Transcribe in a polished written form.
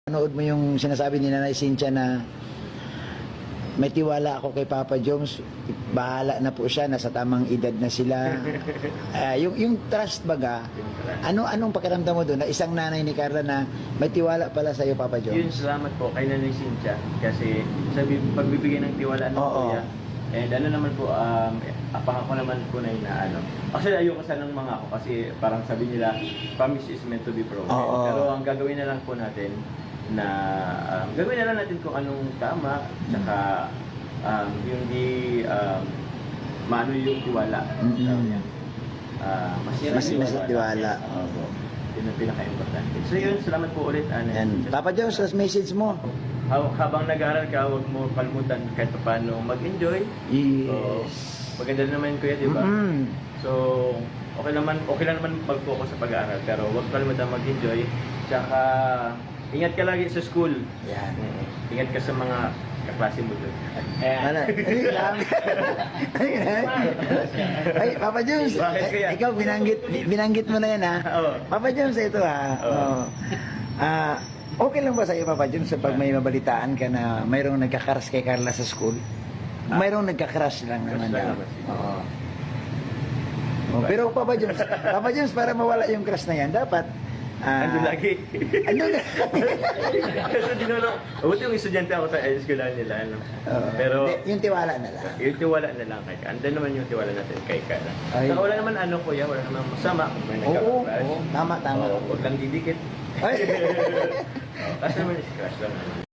Nood mo yung sinasabi ni Nanay Cynthia na may tiwala ako kay Papa Jones, bahala na po siya, nasa tamang edad na sila. Yung trust baga, anong pakiramdam mo doon na isang nanay ni Carla na may tiwala pala sa iyo, Papa Jones? Yun, salamat po kay Nanay Cynthia kasi sa pagbibigay ng tiwala ng kuya. And ano naman po, apahan ko naman po na yun na ano. Actually, ayoko sanang mga ako kasi parang sabi nila, promise is meant to be broken. Pero ang gagawin na lang po natin, na gagawin na lang natin kung anong tama, tsaka yung di maano yung tiwala. Mas tiwala. Yun ang pinaka-importante. So yun, salamat po ulit. Papa Jones, last message mo. Habang nag-aaral ka, huwag mo kalimutan kahit paano mag-enjoy. Yes. So, maganda naman kuya, di ba? So, okay lang naman mag-focus sa pag-aaral, pero huwag kalimutan mag-enjoy. Tsaka, ingat ka lagi sa school. Yan. Ingat ka sa mga kaklase mo doon. Ay, Papa Jones, ikaw binanggit mo na yan ha. Papa Jones, ito ha. Okay lang ba sa iyo, Papa Jones, pag may mabalitaan ka na mayroong nagkakaras kay Carla sa school? Mayroong nagkakaras lang naman daw. Pero Papa Jones, para mawala yung crush na yan, dapat andun lagi. Andun Kasi buti yung estudyante ako sa eskwelahan nila. Ano? Pero yung tiwala na lang. Yung tiwala na lang kay andun naman yung tiwala natin kay Carla. Saka wala naman kuya, wala naman masama kung may nagkaka-crush. Oo, tama. Huwag kang didikit. Kasi naman is crush lang.